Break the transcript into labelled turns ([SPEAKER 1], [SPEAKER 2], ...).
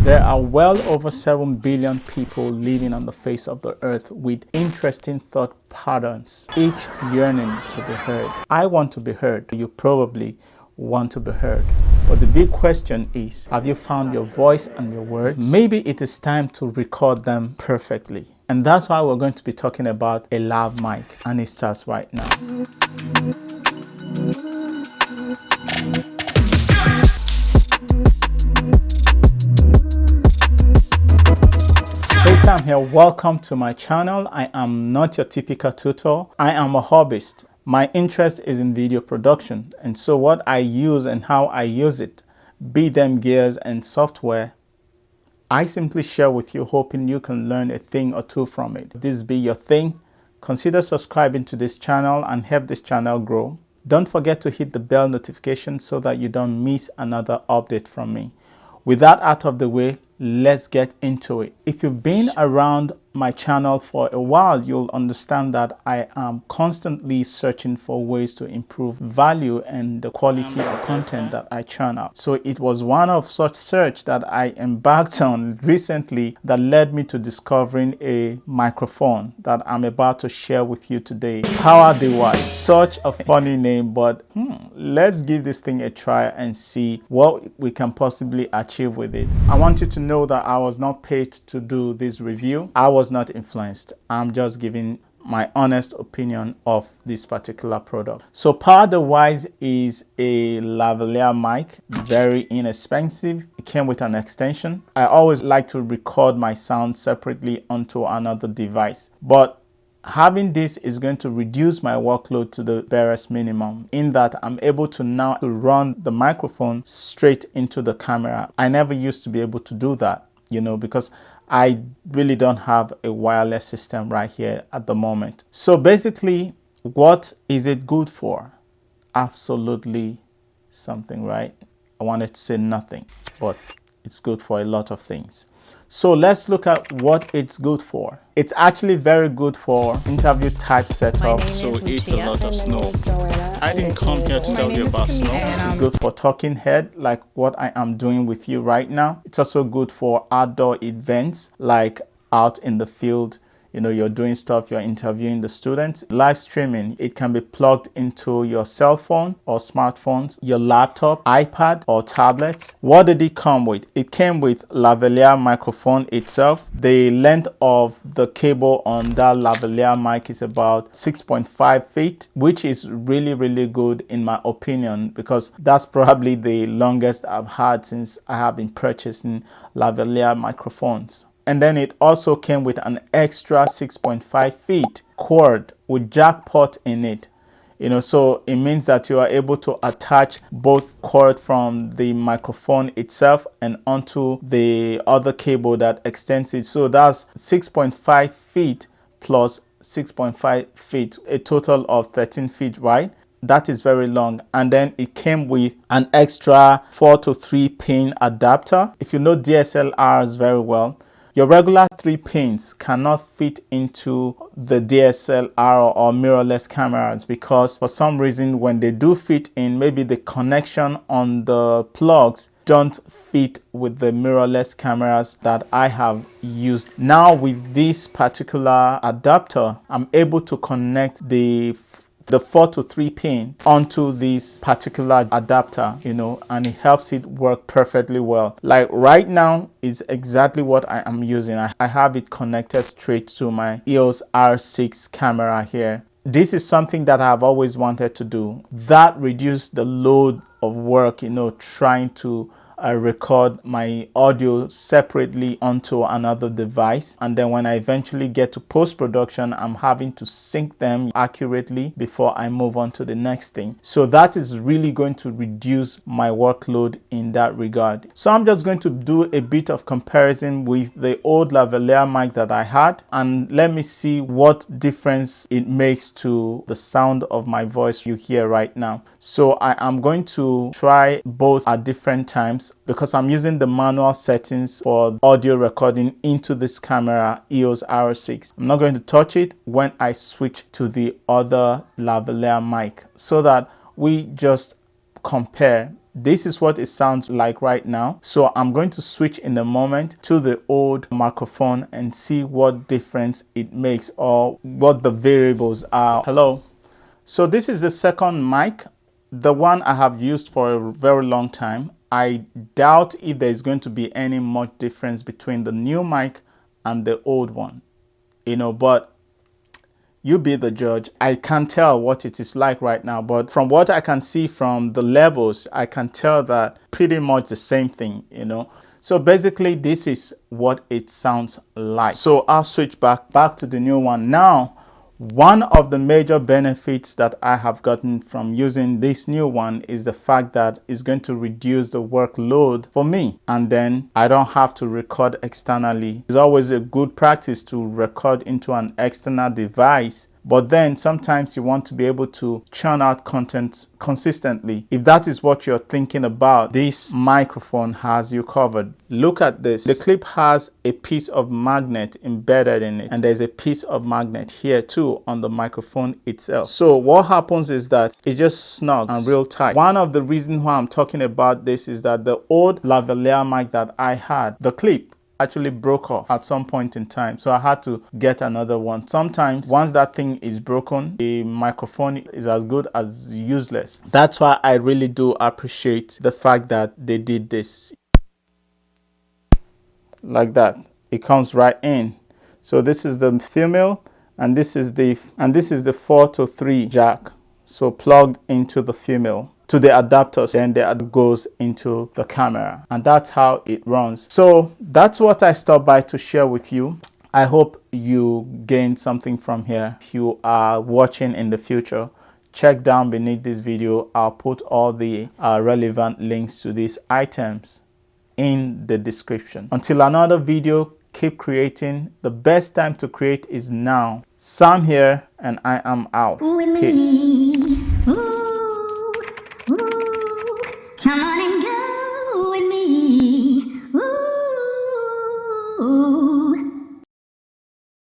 [SPEAKER 1] There are well over 7 billion people living on the face of the earth with interesting thought patterns, each yearning to be heard. I want to be heard. You probably want to be heard. But the big question is, have you found your voice and your words? Maybe it is time to record them perfectly. And that's why we're going to be talking about a lav mic, and it starts right now. Hey, Sam here. Welcome to my channel. I am not your typical tutor. I am a hobbyist. My interest is in video production, and so what I use and how I use it, be them gears and software, I simply share with you, hoping you can learn a thing or two from it. If this be your thing, consider subscribing to this channel and help this channel grow. Don't forget to hit the bell notification so that you don't miss another update from me. With that out of the way, let's get into it. If you've been around my channel for a while, you'll understand that I am constantly searching for ways to improve value and the quality of content that I churn out. So it was one of such search that I embarked on recently that led me to discovering a microphone that I'm about to share with you today. PowerDeWise. Such a funny name, but let's give this thing a try and see what we can possibly achieve with it. I want you to know that I was not paid to do this review. I was not influenced. I'm just giving my honest opinion of this particular product. So PowerDeWise is a lavalier mic, very inexpensive. It came with an extension. I always like to record my sound separately onto another device, but having this is going to reduce my workload to the barest minimum, in that I'm able to now run the microphone straight into the camera. I never used to be able to do that, because I really don't have a wireless system right here at the moment. So basically, what is it good for? Absolutely something, right? I wanted to say nothing, but it's good for a lot of things. So let's look at what it's good for. It's actually very good for interview type setup. So it's a lot of snow. I didn't come here to tell you about snow. It's good for talking head, like what I am doing with you right now. It's also good for outdoor events, like out in the field. You're doing stuff, you're interviewing the students. Live streaming, it can be plugged into your cell phone or smartphones, your laptop, iPad, or tablets. What did it come with? It came with lavalier microphone itself. The length of the cable on that lavalier mic is about 6.5 feet, which is really, really good in my opinion, because that's probably the longest I've had since I have been purchasing lavalier microphones. And then it also came with an extra 6.5 feet cord with jack port in it. So it means that you are able to attach both cord from the microphone itself and onto the other cable that extends it. So that's 6.5 feet plus 6.5 feet, a total of 13 feet, right? That is very long. And then it came with an extra 4 to 3 pin adapter. If you know DSLRs very well, your regular 3 pins cannot fit into the DSLR or mirrorless cameras, because for some reason when they do fit in, maybe the connection on the plugs don't fit with the mirrorless cameras that I have used. Now with this particular adapter, I'm able to connect the 4 to 3 pin onto this particular adapter, and it helps it work perfectly well. Like right now is exactly what I am using. I have it connected straight to my EOS R6 camera here. This is something that I've always wanted to do. That reduced the load of work, trying to record my audio separately onto another device, and then when I eventually get to post-production, I'm having to sync them accurately before I move on to the next thing. So that is really going to reduce my workload in that regard. So I'm just going to do a bit of comparison with the old lavalier mic that I had, and let me see what difference it makes to the sound of my voice you hear right now. So I am going to try both at different times, because I'm using the manual settings for audio recording into this camera EOS R6. I'm not going to touch it when I switch to the other lavalier mic, so that we just compare This is what it sounds like right now. So I'm going to switch in a moment to the old microphone and see what difference it makes or what the variables are. Hello. So this is the second mic, the one I have used for a very long time. I doubt if there's going to be any much difference between the new mic and the old one, but you be the judge. I can't tell what it is like right now, but from what I can see from the levels, I can tell that pretty much the same thing, So basically, this is what it sounds like. So I'll switch back to the new one. Now, one of the major benefits that I have gotten from using this new one is the fact that it's going to reduce the workload for me, and then I don't have to record externally. It's always a good practice to record into an external device, but then sometimes you want to be able to churn out content consistently. If that is what you're thinking about, this microphone has you covered. Look at this. The clip has a piece of magnet embedded in it, and there's a piece of magnet here too on the microphone itself. So what happens is that it just snugs and real tight. One of the reasons why I'm talking about this is that the old lavalier mic that I had, the clip actually broke off at some point in time, so I had to get another one. Sometimes once that thing is broken, the microphone is as good as useless. That's why I really do appreciate the fact that they did this like that. It comes right in. So this is the female, and this is the 4 to 3 jack, so plugged into the female to the adapters, then that goes into the camera, and that's how it runs. So that's what I stopped by to share with you. I hope you gained something from here. If you are watching in the future, check down beneath this video. I'll put all the relevant links to these items in the description. Until another video, keep creating. The best time to create is now. Sam here, and I am out. Peace.